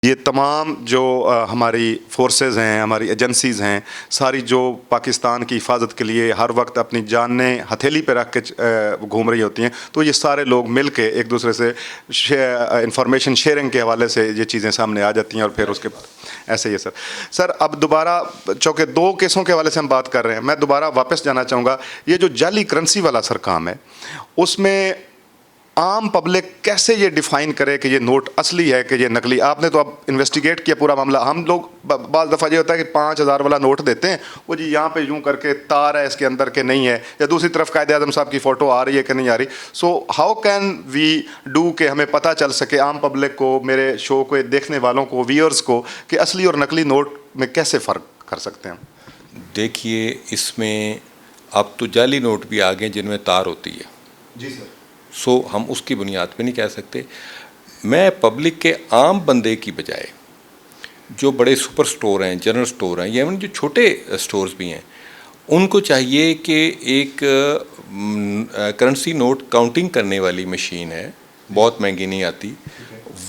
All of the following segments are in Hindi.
ये तमाम जो हमारी फोर्सेस हैं, हमारी एजेंसीज़ हैं, सारी जो पाकिस्तान की हिफाजत के लिए हर वक्त अपनी जानें हथेली पे रख के घूम रही होती हैं, तो ये सारे लोग मिल के एक दूसरे से इंफॉर्मेशन शेयरिंग के हवाले से ये चीज़ें सामने आ जाती हैं और फिर उसके बाद ऐसे ही है सर अब दोबारा चूँकि 2 केसों के हवाले से हम बात कर रहे हैं, मैं दोबारा वापस जाना चाहूँगा। ये जो जाली करेंसी वाला सर काम है, उसमें आम पब्लिक कैसे ये डिफ़ाइन करे कि ये नोट असली है कि ये नकली। आपने तो अब इन्वेस्टिगेट किया पूरा मामला। हम लोग बाज़ दफ़ा ये होता है कि 5,000 वाला नोट देते हैं, वो जी यहाँ पे यूँ करके तार है इसके अंदर के नहीं है, या दूसरी तरफ कायदे आज़म साहब की फ़ोटो आ रही है कि नहीं आ रही। So how can we do कि हमें पता चल सके आम पब्लिक को, मेरे शो को देखने वालों को, व्यूअर्स को, कि असली और नकली नोट में कैसे फ़र्क कर सकते हैं? देखिए, इसमें अब तो जाली नोट भी आ गए जिनमें तार होती है। जी सर। सो हम उसकी बुनियाद पे नहीं कह सकते। मैं पब्लिक के आम बंदे की बजाय जो बड़े सुपर स्टोर हैं, जनरल स्टोर हैं, या इवन जो छोटे स्टोर्स भी हैं, उनको चाहिए कि एक करेंसी नोट काउंटिंग करने वाली मशीन है, बहुत महंगी नहीं आती,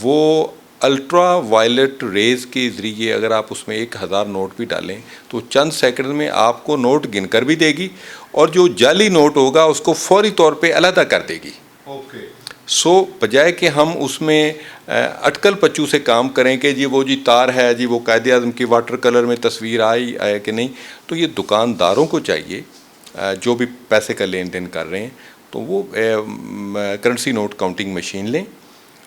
वो अल्ट्रा वायलेट रेज़ के ज़रिए अगर आप उसमें 1,000 नोट भी डालें तो चंद सेकंड में आपको नोट गिन कर भी देगी, और जो जाली नोट होगा उसको फौरी तौर पे अलहदा कर देगी। सो बजाय कि हम उसमें अटकल पच्चू से काम करें कि जी वो जी तार है, जी वो कायदे आज़म की वाटर कलर में तस्वीर आई है कि नहीं, तो ये दुकानदारों को चाहिए जो भी पैसे का लेन देन कर रहे हैं, तो वो करेंसी नोट काउंटिंग मशीन लें,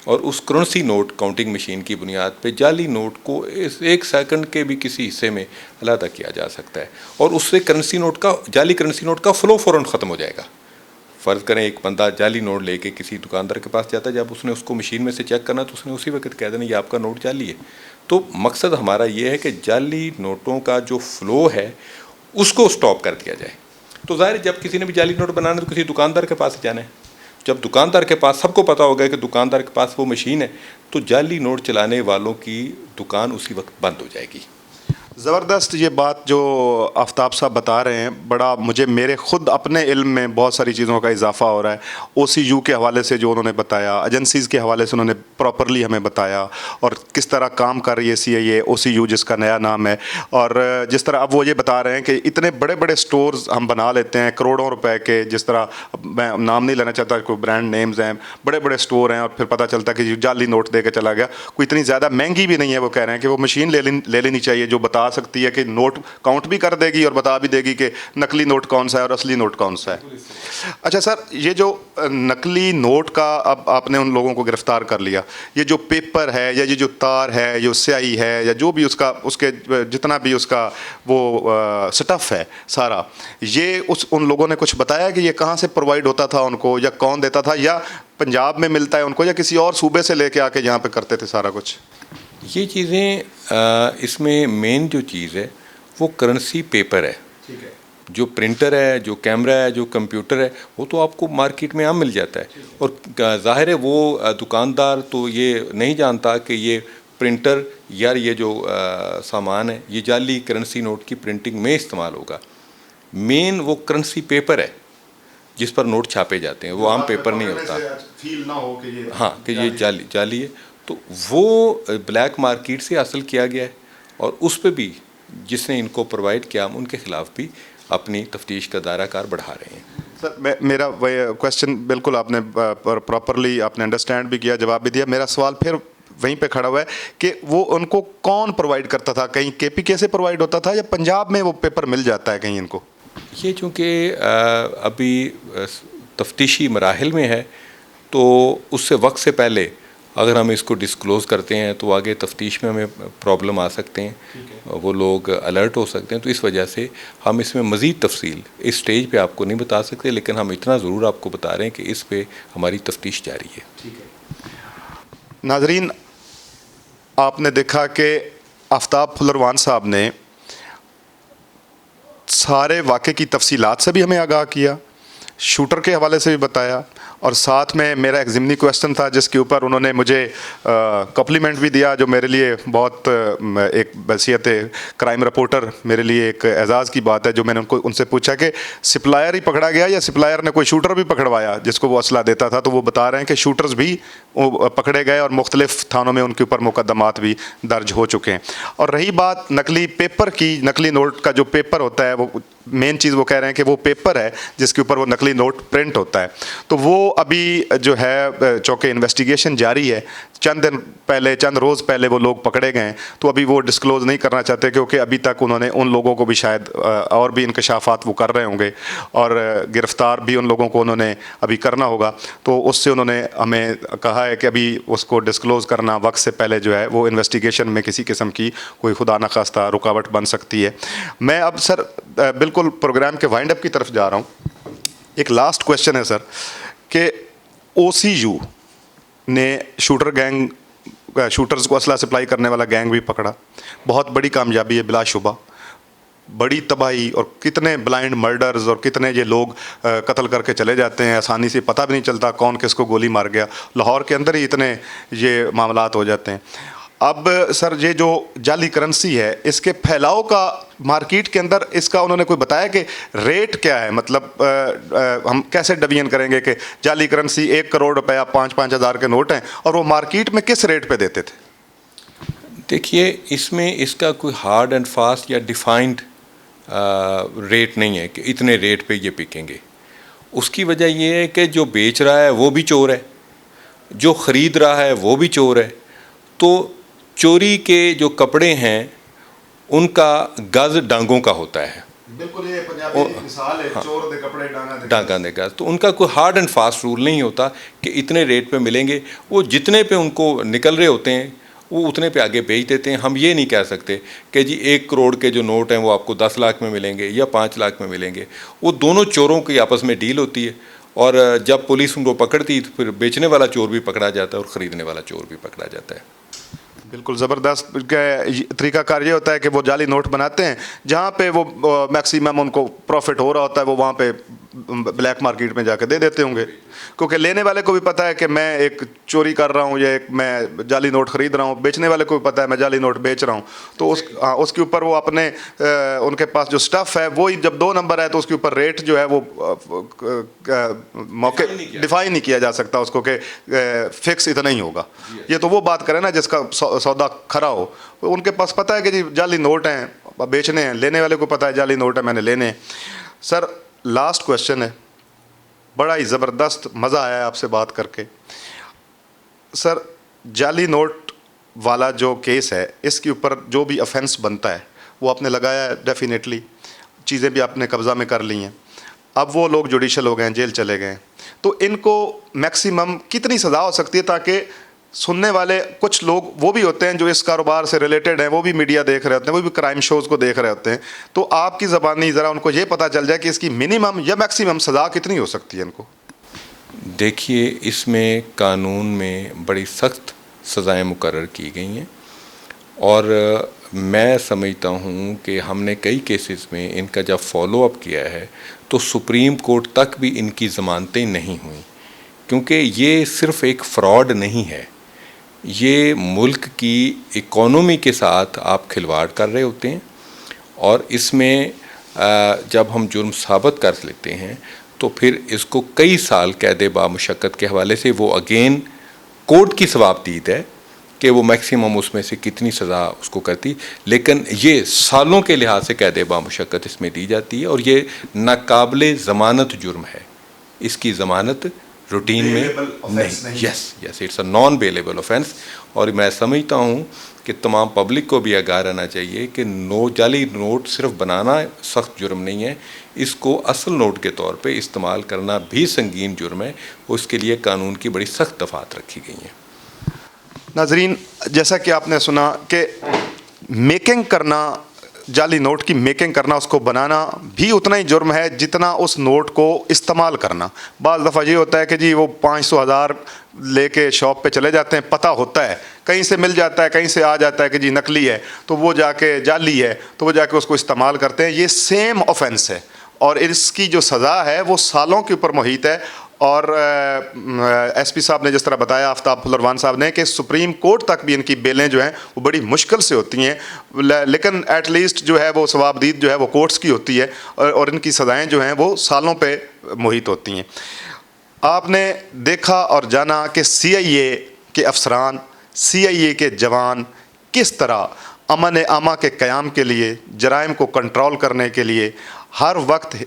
और उस करेंसी नोट काउंटिंग मशीन की बुनियाद पे जाली नोट को इस 1 सेकंड के भी किसी हिस्से में अलहदा किया जा सकता है, और उससे जाली करेंसी नोट का फ़्लो फ़ौरन ख़त्म हो जाएगा। फ़र्ज़ करें एक बंदा जाली नोट लेके किसी दुकानदार के पास जाता है, जब उसने उसको मशीन में से चेक करना तो उसने उसी वक्त कह देना ये आपका नोट जाली है। तो मकसद हमारा ये है कि जाली नोटों का जो फ़्लो है उसको स्टॉप कर दिया जाए। तो ज़ाहिर जब किसी ने भी जाली नोट बनाना है तो किसी दुकानदार के पास जाना है। जब दुकानदार के पास सबको पता होगा कि दुकानदार के पास वो मशीन है, तो जाली नोट चलाने वालों की दुकान उसी वक्त बंद हो जाएगी। ज़बरदस्त ये बात जो आफ्ताब साहब बता रहे हैं, बड़ा मुझे मेरे ख़ुद अपने इल्म में बहुत सारी चीज़ों का इजाफ़ा हो रहा है। OCU के हवाले से जो उन्होंने बताया, एजेंसीज़ के हवाले से उन्होंने प्रॉपरली हमें बताया, और किस तरह काम कर रही है CIA OCU जिसका नया नाम है। और जिस तरह अब वो ये बता रहे हैं कि इतने बड़े बड़े स्टोर्स हम बना लेते हैं करोड़ों रुपए के, जिस तरह मैं नाम नहीं लेना चाहता, कोई ब्रांड नेम्स हैं, बड़े बड़े स्टोर हैं, और फिर पता चलता है कि जाली नोट दे के चला गया। कोई इतनी ज़्यादा महंगी भी नहीं है। वो कह रहे हैं कि वो मशीन ले लेनी चाहिए जो बता सकती है कि नोट काउंट भी कर देगी और बता भी देगी कि नकली नोट कौन सा है और असली नोट कौन सा है। अच्छा सर, ये जो नकली नोट का अब आपने उन लोगों को गिरफ्तार कर लिया, ये जो पेपर है या ये जो तार है, जो स्याही है, या जो भी उसके जितना भी उसका वो स्टफ़ है सारा, ये उन लोगों ने कुछ बताया कि ये कहाँ से प्रोवाइड होता था उनको, या कौन देता था, या पंजाब में मिलता है उनको, या किसी और सूबे से लेके आके यहाँ पे करते थे सारा कुछ? ये चीज़ें इसमें मेन जो चीज़ है वो करेंसी पेपर है। ठीक है। जो प्रिंटर है, जो कैमरा है, जो कंप्यूटर है, वो तो आपको मार्केट में आम मिल जाता है, और ज़ाहिर है वो दुकानदार तो ये नहीं जानता कि ये प्रिंटर या ये जो सामान है ये जाली करेंसी नोट की प्रिंटिंग में इस्तेमाल होगा। मेन वो करेंसी पेपर है जिस पर नोट छापे जाते हैं, वो आम पेपर नहीं होता। फील ना हो कि ये, हाँ, कि ये जाली है, तो वो ब्लैक मार्केट से हासिल किया गया है, और उस पर भी जिसने इनको प्रोवाइड किया हम उनके ख़िलाफ़ भी अपनी तफ्तीश का दायरा कार बढ़ा रहे हैं। सर, मेरा क्वेश्चन बिल्कुल आपने प्रॉपरली आपने अंडरस्टैंड भी किया, जवाब भी दिया। मेरा सवाल फिर वहीं पे खड़ा हुआ है कि वो उनको कौन प्रोवाइड करता था? कहीं KPK से प्रोवाइड होता था, या पंजाब में वो पेपर मिल जाता है कहीं इनको? ये चूँकि अभी तफ्तीशी मराहिल में है, तो उससे वक्त से पहले अगर हम इसको डिस्क्लोज़ करते हैं तो आगे तफ्तीश में हमें प्रॉब्लम आ सकते हैं, वो लोग अलर्ट हो सकते हैं। तो इस वजह से हम इसमें मज़ीद तफसील इस स्टेज पे आपको नहीं बता सकते, लेकिन हम इतना ज़रूर आपको बता रहे हैं कि इस पे हमारी तफ्तीश जारी है। ठीक है। नाज़रीन, आपने देखा कि आफ्ताब फुलरवान साहब ने सारे वाक़े की तफसीलात से भी हमें आगाह किया, शूटर के हवाले से भी बताया, और साथ में मेरा एक ज़िमनी क्वेश्चन था जिसके ऊपर उन्होंने मुझे कॉम्प्लीमेंट भी दिया, जो मेरे लिए बहुत एक बहसियत क्राइम रिपोर्टर मेरे लिए एक एजाज़ की बात है। जो मैंने उनसे पूछा कि सप्लायर ही पकड़ा गया या सप्लायर ने कोई शूटर भी पकड़वाया जिसको वो असला देता था, तो वो बता रहे हैं कि शूटर्स भी पकड़े गए और मुख्तलिफ थानों में उनके ऊपर मुकदमात भी दर्ज हो चुके हैं। और रही बात नकली पेपर की, नकली नोट का जो पेपर होता है, वो मेन चीज़ वो कह रहे हैं कि वो पेपर है जिसके ऊपर वो नकली नोट प्रिंट होता है। तो वो अभी जो है चूँकि इन्वेस्टिगेशन जारी है, चंद दिन पहले, चंद रोज़ पहले वो लोग पकड़े गए हैं, तो अभी वो डिस्क्लोज़ नहीं करना चाहते क्योंकि अभी तक उन्होंने उन लोगों को भी शायद और भी इंकशाफात वो कर रहे होंगे और गिरफ़्तार भी उन लोगों को उन्होंने अभी करना होगा। तो उससे उन्होंने हमें कहा है कि अभी उसको डिस्क्लोज़ करना वक्त से पहले जो है वो इन्वेस्टिगेशन में किसी किस्म की कोई खुदा न खास्ता रुकावट बन सकती है। मैं अब सर बिल्कुल प्रोग्राम के वाइंड अप की तरफ जा रहा हूँ। एक लास्ट क्वेश्चन है सर कि OCU ने शूटर्स को असला सप्लाई करने वाला गैंग भी पकड़ा, बहुत बड़ी कामयाबी है बिलाशुबा। बड़ी तबाही और कितने ब्लाइंड मर्डर्स और कितने ये लोग कत्ल करके चले जाते हैं, आसानी से पता भी नहीं चलता कौन किसको गोली मार गया। लाहौर के अंदर ही इतने ये मामलात हो जाते हैं। अब सर ये जो जाली करेंसी है, इसके फैलाव का मार्केट के अंदर इसका उन्होंने कोई बताया कि रेट क्या है? मतलब हम कैसे डिवीजन करेंगे कि जाली करेंसी 1 करोड़ रुपया 5-5 हज़ार के नोट हैं और वो मार्केट में किस रेट पे देते थे? देखिए, इसमें इसका कोई हार्ड एंड फास्ट या डिफाइंड रेट नहीं है कि इतने रेट पे ये बिकेंगे। उसकी वजह ये है कि जो बेच रहा है वो भी चोर है, जो ख़रीद रहा है वो भी चोर है। तो चोरी के जो कपड़े हैं उनका गज डांगों का होता है। बिल्कुल, ये पंजाबी की मिसाल है, चोर दे कपड़े डांगा दे गज। तो उनका कोई हार्ड एंड फास्ट रूल नहीं होता कि इतने रेट पे मिलेंगे। वो जितने पे उनको निकल रहे होते हैं वो उतने पे आगे बेच देते हैं। हम ये नहीं कह सकते कि जी 1 करोड़ के जो नोट हैं वो आपको 10 लाख में मिलेंगे या 5 लाख में मिलेंगे। वो दोनों चोरों की आपस में डील होती है और जब पुलिस उनको पकड़ती है तो फिर बेचने वाला चोर भी पकड़ा जाता है और ख़रीदने वाला चोर भी पकड़ा जाता है। बिल्कुल ज़बरदस्त तरीक़ाकार ये होता है कि वो जाली नोट बनाते हैं, जहाँ पे वो मैक्सिमम उनको प्रॉफिट हो रहा होता है वो वहाँ पे ब्लैक मार्केट में जाके दे देते होंगे, क्योंकि लेने वाले को भी पता है कि मैं एक चोरी कर रहा हूँ या एक मैं जाली नोट ख़रीद रहा हूँ, बेचने वाले को भी पता है मैं जाली नोट बेच रहा हूँ। तो उसके ऊपर वो अपने उनके पास जो स्टफ़ है वो ही जब 2 नंबर है तो उसके ऊपर रेट जो है वो मौके डिफाइन नहीं किया जा सकता उसको कि फिक्स इतना ही होगा। ये तो वो बात करें ना जिसका सौदा खरा हो, उनके पास पता है कि जी जाली नोट हैं बेचने हैं, लेने वाले को पता है जाली नोट है मैंने लेने हैं। सर लास्ट क्वेश्चन है, बड़ा ही ज़बरदस्त मज़ा आया है आपसे बात करके। सर जाली नोट वाला जो केस है इसके ऊपर जो भी ऑफेंस बनता है वो आपने लगाया है, डेफिनेटली चीज़ें भी आपने कब्ज़ा में कर ली हैं, अब वो लोग जुडिशल हो गए हैं, जेल चले गए हैं, तो इनको मैक्सिमम कितनी सज़ा हो सकती है ताकि सुनने वाले कुछ लोग वो भी होते हैं जो इस कारोबार से रिलेटेड हैं, वो भी मीडिया देख रहे होते हैं, वो भी क्राइम शोज़ को देख रहे होते हैं, तो आपकी ज़बानी ज़रा उनको ये पता चल जाए कि इसकी मिनिमम या मैक्सिमम सज़ा कितनी हो सकती है इनको? देखिए, इसमें कानून में बड़ी सख्त सज़ाएँ मुकर्रर की गई हैं और मैं समझता हूँ कि हमने कई केसेस में इनका जब फॉलो अप किया है तो सुप्रीम कोर्ट तक भी इनकी ज़मानतें नहीं हुई, क्योंकि ये सिर्फ़ एक फ़्रॉड नहीं है, ये मुल्क की इकोनॉमी के साथ आप खिलवाड़ कर रहे होते हैं और इसमें जब हम जुर्म साबित कर लेते हैं तो फिर इसको कई साल कैद बामुशक्कत के हवाले से वो अगेन कोर्ट की सवाबदीद है कि वो मैक्सिमम उसमें से कितनी सज़ा उसको करती, लेकिन ये सालों के लिहाज से कैद बामुशक्कत इसमें दी जाती है और ये नाकाबिले ज़मानत जुर्म है, इसकी ज़मानत रूटीन में नहीं। Yes it's a non bailable offence. और मैं समझता हूँ कि तमाम पब्लिक को भी आगाह रहना चाहिए कि जाली नोट सिर्फ बनाना सख्त जुर्म नहीं है, इसको असल नोट के तौर पे इस्तेमाल करना भी संगीन जुर्म है, उसके लिए कानून की बड़ी सख्त दफ़ात रखी गई हैं। नाजरीन, जैसा कि आपने सुना कि मेकिंग करना, जाली नोट की मेकिंग करना, उसको बनाना भी उतना ही जुर्म है जितना उस नोट को इस्तेमाल करना। बाज़ दफ़ा ये होता है कि जी वो 500,000 लेके शॉप पे चले जाते हैं, पता होता है कहीं से मिल जाता है, कहीं से आ जाता है कि जी नकली है, तो वो जाके जाली है तो वो जाके उसको इस्तेमाल करते हैं। ये सेम ऑफेंस है और इसकी जो सज़ा है वो सालों के ऊपर मुहित है और एसपी साहब ने जिस तरह बताया, आफ्ताब फुलरवान साहब ने, कि सुप्रीम कोर्ट तक भी इनकी बेलें जो हैं वो बड़ी मुश्किल से होती हैं, लेकिन एटलीस्ट जो है वो सवाबदीद जो है वो कोर्ट्स की होती है, और इनकी सज़ाएँ जो हैं वो सालों पे मुहित होती हैं। आपने देखा और जाना कि CIA के अफसरान, CIA के जवान किस तरह अमन आमा के क़याम के लिए, जराइम को कंट्रोल करने के लिए हर वक्त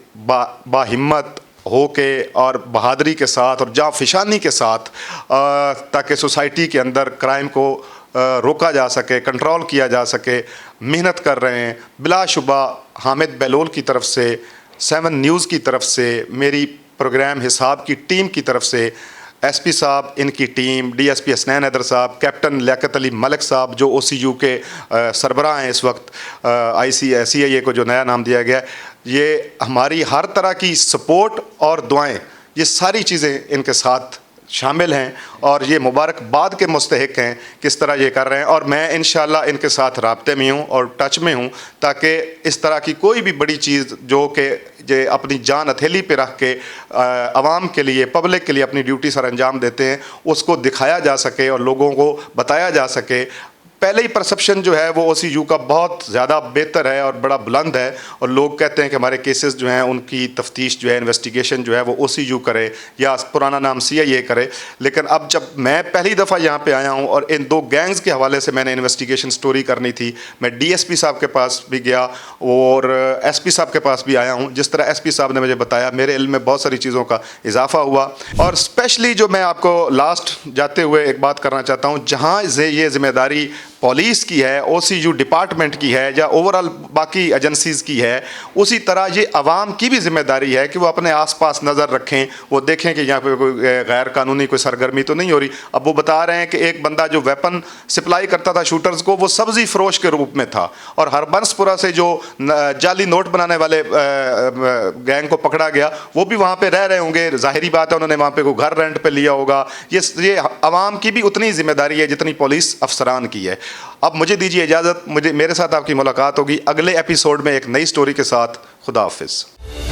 बाहिम्मत होके और बहादुरी के साथ और जाँफिशानी के साथ, ताकि सोसाइटी के अंदर क्राइम को रोका जा सके, कंट्रोल किया जा सके, मेहनत कर रहे हैं। बिलाशुबा हामिद बहलोल की तरफ से, 7 न्यूज़ की तरफ से, मेरी प्रोग्राम हिसाब की टीम की तरफ से, एसपी साहब, इनकी टीम, DSP हसनैन हैदर साहब, कैप्टन लियाकत अली मलिक साहब जो OCU के सरबराह हैं इस वक्त, CIA को जो नया नाम दिया गया, ये हमारी हर तरह की सपोर्ट और दुआएं, ये सारी चीज़ें इनके साथ शामिल हैं, और ये मुबारकबाद के मुस्तहिक हैं किस तरह ये कर रहे हैं। और मैं इंशाअल्लाह इनके साथ राब्ते में हूँ और टच में हूँ, ताकि इस तरह की कोई भी बड़ी चीज़ जो कि जे अपनी जान हथेली पे रख के आवाम के लिए, पब्लिक के लिए अपनी ड्यूटी सर अंजाम देते हैं, उसको दिखाया जा सके और लोगों को बताया जा सके। पहले ही परसेप्शन जो है वो OCU का बहुत ज़्यादा बेहतर है और बड़ा बुलंद है, और लोग कहते हैं कि हमारे केसेस जो हैं उनकी तफ्तीश जो है, इन्वेस्टिगेशन जो है वो OCU करे या पुराना नाम CIA करे। लेकिन अब जब मैं पहली दफ़ा यहाँ पे आया हूँ और इन 2 गैंग्स के हवाले से मैंने इन्वेस्टिगेशन स्टोरी करनी थी, मैं DSP साहब के पास भी गया और SP साहब के पास भी आया हूँ। जिस तरह SP साहब ने मुझे बताया, मेरे इल्म में बहुत सारी चीज़ों का इजाफा हुआ। और स्पेशली जो मैं आपको लास्ट जाते हुए एक बात करना चाहता हूँ, जहाँ से ये जिम्मेदारी पुलिस की है, OCU डिपार्टमेंट की है, या ओवरऑल बाकी एजेंसीज़ की है, उसी तरह ये आवाम की भी जिम्मेदारी है कि वो अपने आसपास नज़र रखें, वो देखें कि यहाँ पे कोई गैर कानूनी कोई सरगर्मी तो नहीं हो रही। अब वो बता रहे हैं कि एक बंदा जो वेपन सप्लाई करता था शूटर्स को, वो सब्ज़ी फरोश के रूप में था, और हरबंसपुरा से जो जाली नोट बनाने वाले गैंग को पकड़ा गया, वो भी वहाँ पर रह रहे होंगे। ज़ाहिरी बात है उन्होंने वहाँ पर कोई घर रेंट पर लिया होगा। ये आवाम की भी उतनी जिम्मेदारी है जितनी पुलिस अफसरान की है। अब मुझे दीजिए इजाज़त, मेरे साथ आपकी मुलाकात होगी अगले एपिसोड में एक नई स्टोरी के साथ। खुदा हाफिज़।